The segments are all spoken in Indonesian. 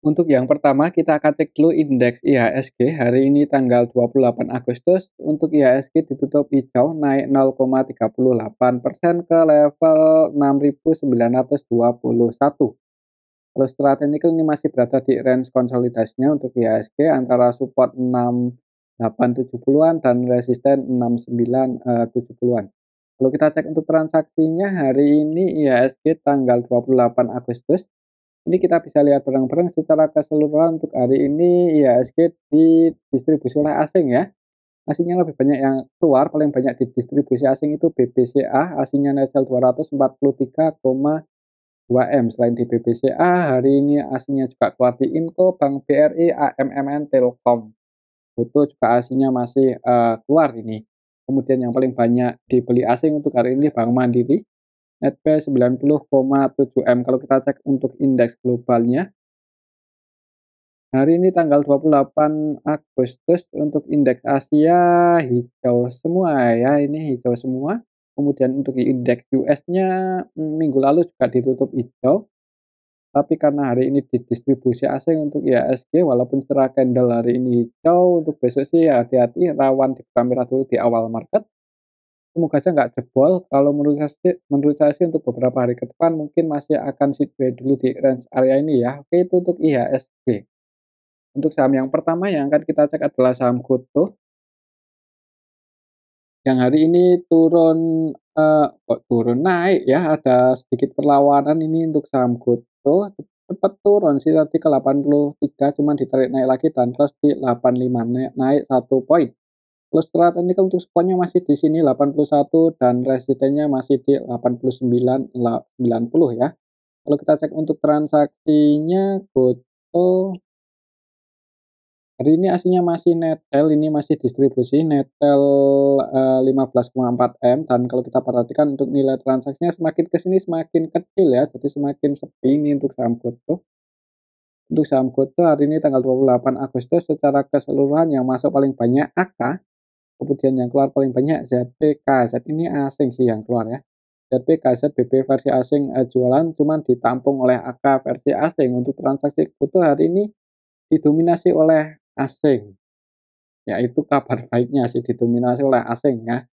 Untuk yang pertama kita akan cek dulu indeks IHSG hari ini tanggal 28 Agustus. Untuk IHSG ditutup hijau naik 0,38% ke level 6.921. Kalau setelah teknikal ini masih berada di range konsolidasinya untuk IHSG antara support 6870-an dan resisten 6970-an. Kalau kita cek untuk transaksinya hari ini IHSG tanggal 28 Agustus, ini kita bisa lihat bareng-bareng secara keseluruhan untuk hari ini IHSG didistribusi oleh asing ya. Asingnya lebih banyak yang keluar, paling banyak didistribusi asing itu BBCA, asingnya netzel 243,2 M. Selain di BBCA, hari ini asingnya juga keluar di Inco, Bank BRI, AMMN, Telkom. Gotoh juga asingnya masih keluar ini. Kemudian yang paling banyak dibeli asing untuk hari ini Bank Mandiri, netp 90,7 M. Kalau kita cek untuk indeks globalnya, hari ini tanggal 28 Agustus untuk indeks Asia hijau semua ya, ini hijau semua. Kemudian untuk indeks US-nya minggu lalu juga ditutup hijau, tapi karena hari ini didistribusi asing untuk IHSG walaupun secara candle hari ini hijau, untuk besok sih ya hati-hati rawan dibuka merah dulu di awal market. Semoga aja nggak jebol, kalau menurut saya sih untuk beberapa hari ke depan mungkin masih akan sideways dulu di range area ini ya. Oke, itu untuk IHSG. Untuk saham yang pertama yang akan kita cek adalah saham GoTo, yang hari ini turun, kok turun, naik ya, ada sedikit perlawanan ini untuk saham GoTo, cepet turun sih tadi ke 83 cuman ditarik naik lagi dan close di 85 naik 1 poin. Terus setelah teknikal untuk spotnya masih di sini 81 dan resistennya masih di 89,90 ya. Kalau kita cek untuk transaksinya GoTo hari ini aslinya masih netel, ini masih distribusi netel 15,4 M, dan kalau kita perhatikan untuk nilai transaksinya semakin ke sini semakin kecil ya, jadi semakin sepi ini untuk saham GoTo. Untuk saham GoTo hari ini tanggal 28 Agustus secara keseluruhan yang masuk paling banyak AK, kemudian yang keluar paling banyak ZPK. Z ini asing sih yang keluar ya. ZPK, ZBP versi asing jualan cuman ditampung oleh AK versi asing. Untuk transaksi GoTo hari ini didominasi oleh asing. Ya itu kabar baiknya sih didominasi oleh asing ya,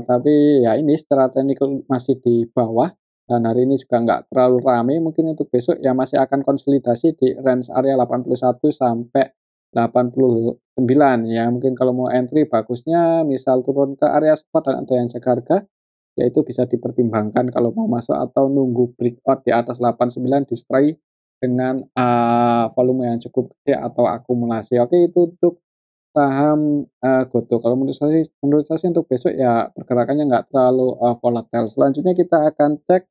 tapi ya ini secara teknikal masih di bawah dan hari ini juga nggak terlalu ramai, mungkin untuk besok ya masih akan konsolidasi di range area 81 sampai 89 ya. Mungkin kalau mau entry bagusnya misal turun ke area support dan ada yang jaga harga, ya itu bisa dipertimbangkan kalau mau masuk atau nunggu breakout di atas 89 di-strike dengan, volume yang cukup gede atau akumulasi. Oke, itu untuk saham, GoTo. Kalau menurut saya sih untuk besok ya pergerakannya nggak terlalu, volatile. Selanjutnya kita akan cek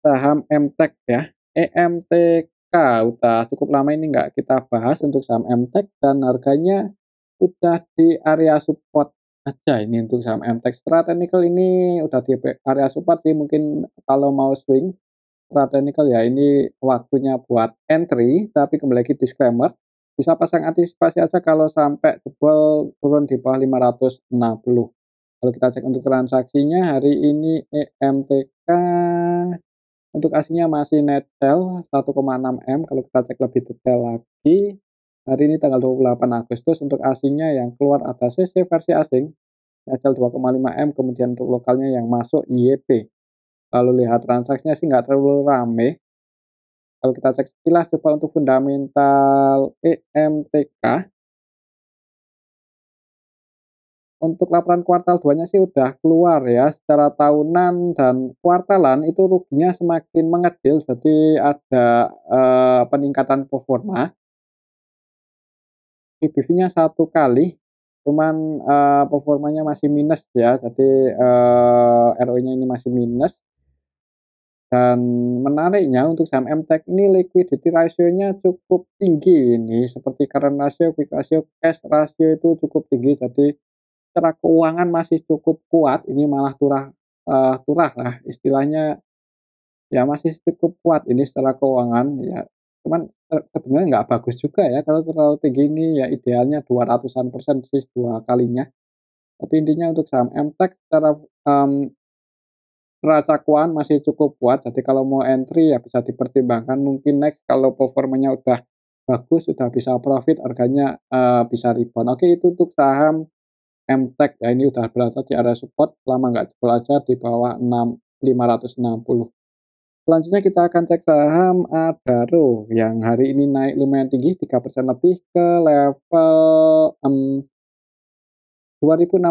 saham MTEK ya, EMTK. Udah cukup lama ini nggak kita bahas untuk saham MTEK dan harganya udah di area support aja ini untuk saham MTEK. Secara teknikal ini udah di area support sih, mungkin kalau mau swing secara teknikal ya ini waktunya buat entry, tapi kembali lagi disclaimer, bisa pasang antisipasi aja kalau sampai jebol turun di bawah 560. Kalau kita cek untuk transaksinya hari ini EMTK untuk aslinya masih net sell 1,6 M. Kalau kita cek lebih detail lagi, hari ini tanggal 28 Agustus untuk asingnya yang keluar ada CC versi asing, net sell 2,5 M, kemudian untuk lokalnya yang masuk YP. Kalau lihat transaksinya sih nggak terlalu rame. Kalau kita cek sekilas coba untuk fundamental EMTK, untuk laporan kuartal 2-nya sih udah keluar ya, secara tahunan dan kuartalan itu ruginya semakin mengecil, jadi ada, peningkatan performa, PBV-nya 1 kali, cuman, performanya masih minus ya, jadi, ROE-nya ini masih minus. Dan menariknya untuk saham MTEK ini liquidity ratio-nya cukup tinggi ini, seperti current ratio, quick ratio, cash ratio itu cukup tinggi. Jadi secara keuangan masih cukup kuat, ini malah turah lah istilahnya, ya masih cukup kuat ini secara keuangan ya. Cuman sebenarnya nggak bagus juga ya kalau terlalu tinggi ini, ya idealnya 200-an% sih 2 kalinya. Tapi intinya untuk saham MTEK secara, neraca keuangan masih cukup kuat, jadi kalau mau entry ya bisa dipertimbangkan mungkin next kalau performanya udah bagus, udah bisa profit, harganya, bisa rebound. Oke, itu untuk saham MTEK ya, ini udah berada di area support, lama nggak jebol aja di bawah 560. Selanjutnya kita akan cek saham Adaro yang hari ini naik lumayan tinggi 3% lebih ke level, 2.680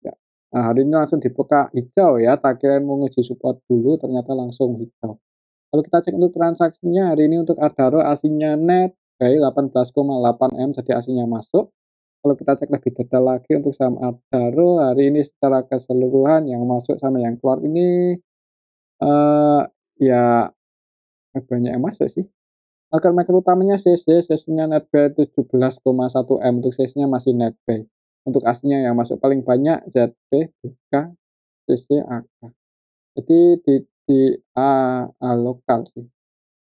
ya. Nah, hari ini langsung dibuka hijau ya, tak kirain mau ngeji support dulu ternyata langsung hijau. Kalau kita cek untuk transaksinya hari ini untuk Adaro aslinya net by 18,8 M, jadi aslinya masuk. Kalau kita cek lebih detail lagi untuk saham Adaro hari ini secara keseluruhan yang masuk sama yang keluar ini, ya banyak yang masuk sih. Market maker utamanya CC, CC-nya netbuy 17,1 M, untuk CC-nya masih netbuy. Untuk aslinya yang masuk paling banyak ZP, BK, CC, AK. Jadi di lokal sih,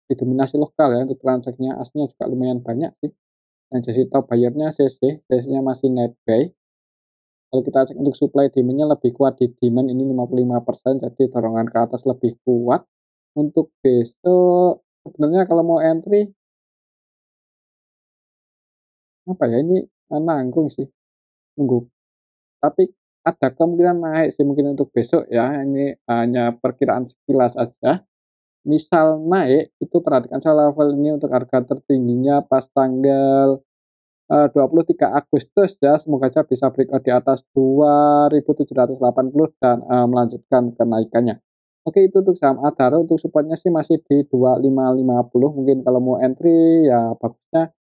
didominasi lokal ya untuk transaksinya, aslinya juga lumayan banyak sih. Yang jadi top buyer-nya CC, CC-nya masih netbuy. Kalau kita cek untuk supply demand-nya lebih kuat di demand ini 55%, jadi dorongan ke atas lebih kuat. Untuk besok sebenarnya kalau mau entry apa ya, ini, nanggung sih, nunggu, tapi ada kemungkinan naik sih mungkin untuk besok ya, ini hanya perkiraan sekilas aja. Misal naik, itu perhatikan saya level ini untuk harga tertingginya pas tanggal 23 Agustus ya, semoga aja bisa breakout di atas 2.780 dan, melanjutkan kenaikannya. Oke, itu untuk saham Adaro, untuk supportnya sih masih di 2550, mungkin kalau mau entry ya bagusnya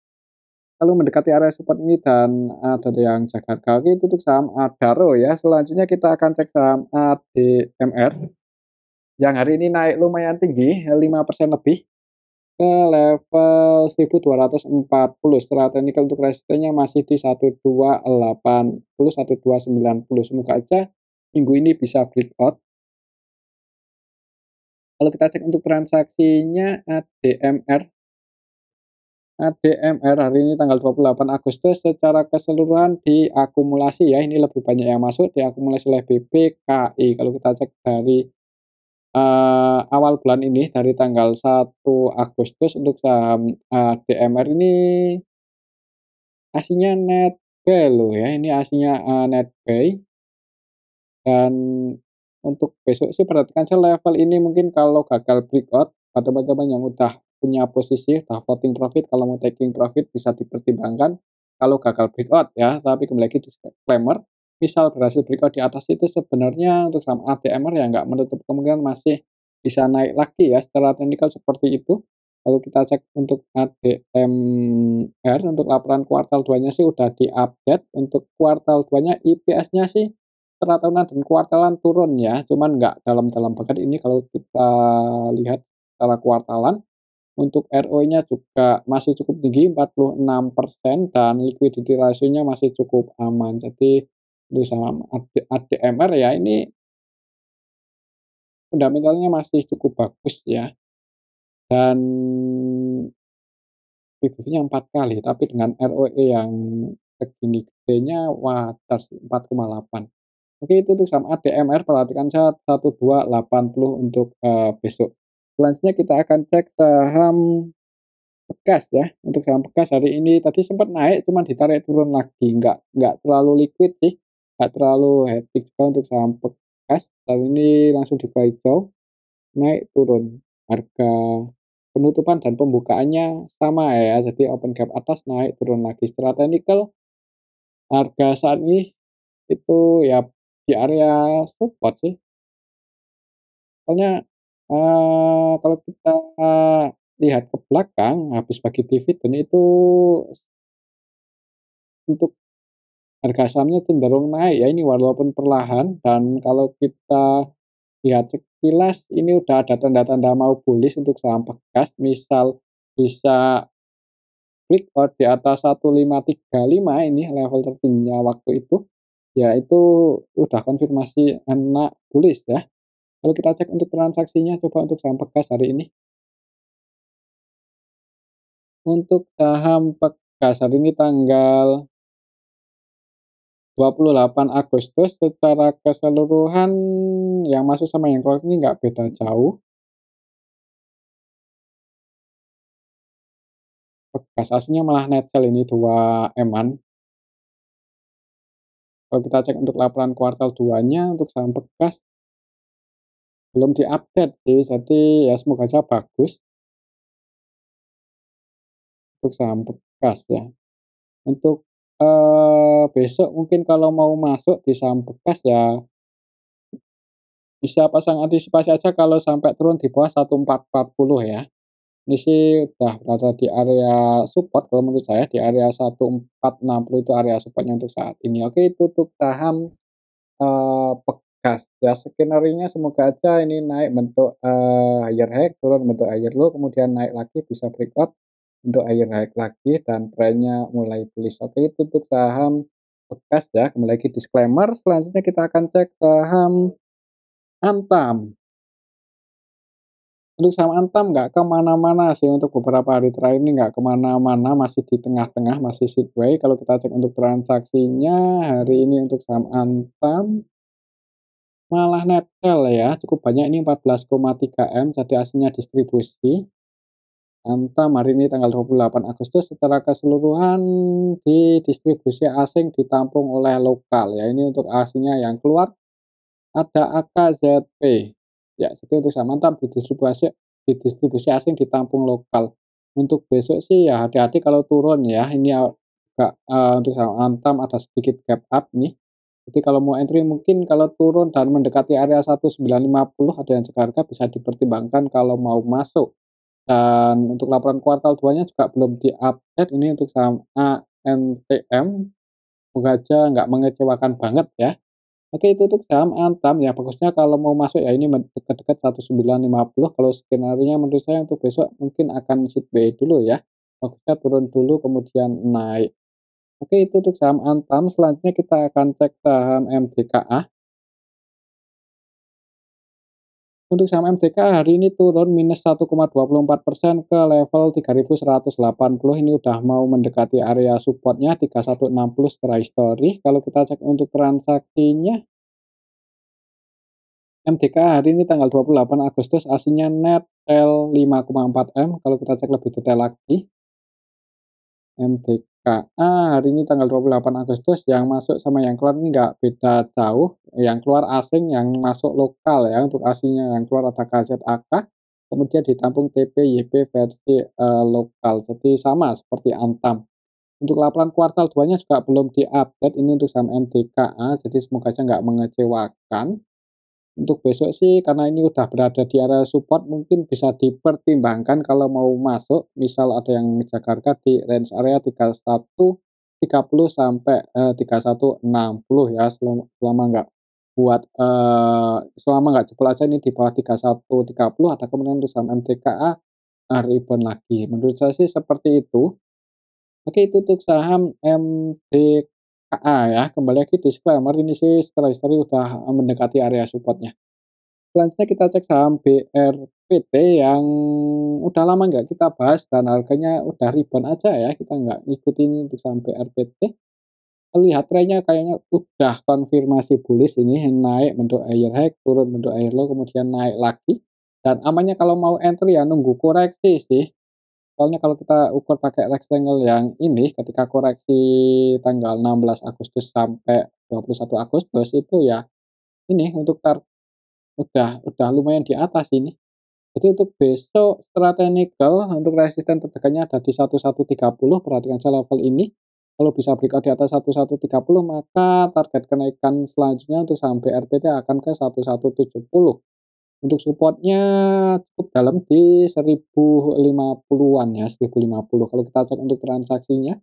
kalau mendekati area support ini dan ada yang jaga harga. Oke, itu untuk saham Adaro ya. Selanjutnya kita akan cek saham ADMR yang hari ini naik lumayan tinggi, 5% lebih ke level 1240. Secara teknikal untuk resistennya masih di 1280, 1290. Semoga aja minggu ini bisa breakout. Kalau kita cek untuk transaksinya ADMR hari ini tanggal 28 Agustus secara keseluruhan diakumulasi ya, ini lebih banyak yang masuk diakumulasi oleh BBKI. Kalau kita cek dari, awal bulan ini dari tanggal 1 Agustus untuk saham ADMR ini aslinya net buy loh ya, ini aslinya, net buy. Dan untuk besok sih perhatikan saja level ini mungkin kalau gagal breakout, buat teman-teman yang udah punya posisi, udah floating profit, kalau mau taking profit bisa dipertimbangkan. Kalau gagal breakout ya, tapi kembali lagi disclaimer, misal berhasil breakout di atas itu sebenarnya untuk saham ADMR ya nggak menutup kemungkinan masih bisa naik lagi ya, secara teknikal seperti itu. Kalau kita cek untuk ADMR, untuk laporan kuartal 2-nya sih udah di-update, untuk kuartal 2-nya IPS-nya sih secara tahunan dan kuartalan turun ya, cuman nggak dalam-dalam banget ini kalau kita lihat secara kuartalan. Untuk ROE-nya juga masih cukup tinggi 46% dan liquidity ratio-nya masih cukup aman. Jadi untuk saham ADMR ya ini fundamentalnya masih cukup bagus ya, dan PBB-nya 4 kali, tapi dengan ROE yang segini gedenya wajar sih 4,8. Oke, itu untuk saham ADMR, perhatikan saja 1280 untuk, besok. Selanjutnya kita akan cek saham Pegas ya. Untuk saham Pegas hari ini tadi sempat naik cuman ditarik turun lagi, nggak terlalu liquid sih, nggak terlalu hectic juga untuk saham Pegas. Kali ini langsung dibuka hijau, naik turun. Harga penutupan dan pembukaannya sama ya, jadi open gap atas naik turun lagi. Secara teknikal harga saat ini itu ya di area support sih. Soalnya, kalau kita lihat ke belakang habis bagi dividen itu untuk harga sahamnya cenderung naik ya ini walaupun perlahan, dan kalau kita lihat sekilas ini udah ada tanda-tanda mau bullish untuk saham Pegas, misal bisa breakout di atas 1535 ini level tertingginya waktu itu, ya itu udah konfirmasi enak bullish ya. Kalau kita cek untuk transaksinya coba untuk saham Pegas hari ini. Untuk saham Pegas hari ini tanggal 28 Agustus secara keseluruhan yang masuk sama yang keluar ini nggak beda jauh. Bekas aslinya malah netcel ini 2 M-an. Kalau kita cek untuk laporan kuartal 2-nya untuk saham bekas belum diupdate sih, jadi ya semoga aja bagus untuk saham bekas ya. Untuk, besok mungkin kalau mau masuk di saham bekas ya bisa pasang antisipasi aja kalau sampai turun di bawah 1440 ya. Ini sih udah berada di area support kalau menurut saya, di area 1460 itu area supportnya untuk saat ini. Oke, itu untuk saham, bekas ya, skenario-nya semoga aja ini naik bentuk, higher high, turun bentuk higher low, kemudian naik lagi bisa breakout untuk higher high lagi dan trennya mulai bullish. Oke, itu untuk saham bekas ya. Kembali lagi disclaimer, selanjutnya kita akan cek saham Antam. Untuk saham Antam nggak kemana-mana sih untuk beberapa hari terakhir ini nggak kemana-mana, masih di tengah-tengah, masih sideways. Kalau kita cek untuk transaksinya hari ini untuk saham Antam malah netral ya, cukup banyak ini 14,3 M, jadi aslinya distribusi. Antam hari ini tanggal 28 Agustus secara keseluruhan di distribusi asing ditampung oleh lokal ya. Ini untuk aslinya yang keluar ada AKZP. Ya, jadi untuk saham Antam di distribusi asing ditampung lokal. Untuk besok sih ya hati-hati kalau turun ya. Ini agak untuk saham Antam ada sedikit gap up nih. Jadi kalau mau entry mungkin kalau turun dan mendekati area 1950 ada yang seharga bisa dipertimbangkan kalau mau masuk. Dan untuk laporan kuartal 2-nya juga belum diupdate ini untuk saham ANTM. Semoga aja nggak mengecewakan banget ya. Oke, itu untuk saham Antam ya, bagusnya kalau mau masuk ya ini dekat-dekat 1950, kalau skenario menurut saya untuk besok mungkin akan sideways dulu ya, bagusnya turun dulu kemudian naik. Oke, itu untuk saham Antam, selanjutnya kita akan cek saham MDKA. Untuk saham MDKA hari ini turun minus 1,24% ke level 3.180, ini udah mau mendekati area supportnya 3160 secara histori. Kalau kita cek untuk transaksinya MDK hari ini tanggal 28 Agustus aslinya net L 5,4 M, kalau kita cek lebih detail lagi. MDKA hari ini tanggal 28 Agustus yang masuk sama yang keluar ini nggak beda jauh, yang keluar asing, yang masuk lokal ya, untuk aslinya yang keluar ada KZAK, kemudian ditampung TPYP versi, lokal, jadi sama seperti Antam. Untuk laporan kuartal 2-nya juga belum diupdate ini untuk saham MDKA, jadi semoga aja nggak mengecewakan. Untuk besok sih karena ini udah berada di area support mungkin bisa dipertimbangkan kalau mau masuk, misal ada yang ngejar harga di range area 3130 sampai, 3160 ya selama nggak selama nggak jebol aja ini di bawah 3130 ada kemungkinan untuk saham MDKA, rebound lagi. Menurut saya sih seperti itu. Oke, itu untuk saham MDKA ya. Kembali lagi disclaimer ini sih secara histori udah mendekati area supportnya. Selanjutnya kita cek saham BRPT yang udah lama nggak kita bahas dan harganya udah rebound aja ya, kita nggak ngikutin untuk saham BRPT. Lihat trennya kayaknya udah konfirmasi bullish ini, naik bentuk higher high, turun bentuk higher low, kemudian naik lagi. Dan amannya kalau mau entry ya nunggu koreksi sih. Soalnya kalau kita ukur pakai rectangle yang ini, ketika koreksi tanggal 16 Agustus sampai 21 Agustus itu ya ini untuk udah lumayan di atas ini. Jadi untuk besok secara teknikal untuk resisten terdekatnya ada di 1130, perhatikan saja level ini. Kalau bisa breakout di atas 1130 maka target kenaikan selanjutnya untuk saham BRPT akan ke 1170. Untuk supportnya cukup dalam di 1050-an ya, 1050. Kalau kita cek untuk transaksinya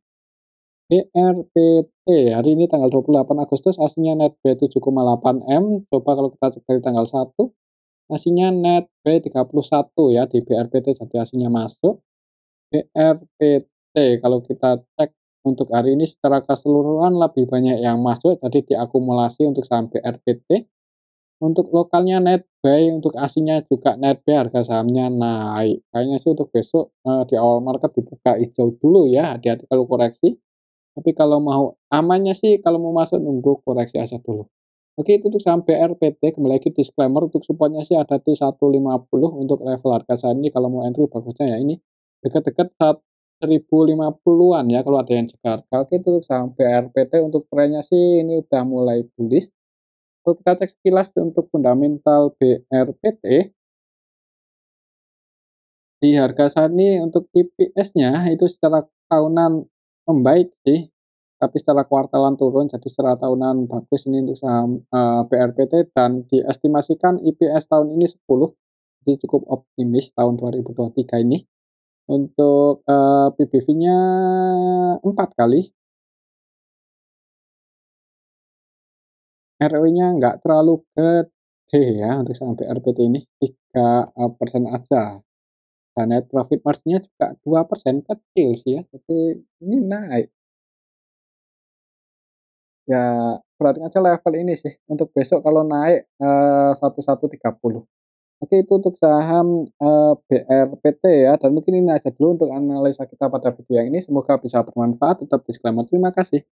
BRPT hari ini tanggal 28 Agustus aslinya net B 7,8 M. Coba kalau kita cek dari tanggal 1 aslinya net B31 ya di BRPT, jadi aslinya masuk. BRPT kalau kita cek untuk hari ini secara keseluruhan lebih banyak yang masuk, jadi diakumulasi untuk saham BRPT. Untuk lokalnya net buy, untuk aslinya juga net buy, harga sahamnya naik. Kayaknya sih untuk besok, di awal market dibuka hijau dulu ya, hati-hati kalau koreksi. Tapi kalau mau amannya sih kalau mau masuk nunggu koreksi aset dulu. Oke itu untuk saham BRPT kembali lagi disclaimer untuk supportnya sih ada di 150 untuk level harga saat ini kalau mau entry bagusnya ya ini dekat-dekat 1050-an ya kalau ada yang cekar. Oke itu untuk saham BRPT untuk trennya sih ini udah mulai bullish. Kalau kita cek sekilas untuk fundamental BRPT di harga saat ini untuk IPS-nya itu secara tahunan membaik sih, tapi secara kuartalan turun, jadi secara tahunan bagus ini untuk saham, BRPT dan diestimasikan IPS tahun ini 10, jadi cukup optimis tahun 2023 ini. Untuk, PBV-nya 4 kali, ROE-nya nggak terlalu gede ya untuk saham BRPT ini, 3% aja. Dan net profit margin-nya juga 2% kecil sih ya, jadi ini naik. Ya perhatikan aja level ini sih, untuk besok kalau naik, 1130. Oke itu untuk saham, BRPT ya, dan mungkin ini aja dulu untuk analisa kita pada video yang ini, semoga bisa bermanfaat, tetap disclaimer, terima kasih.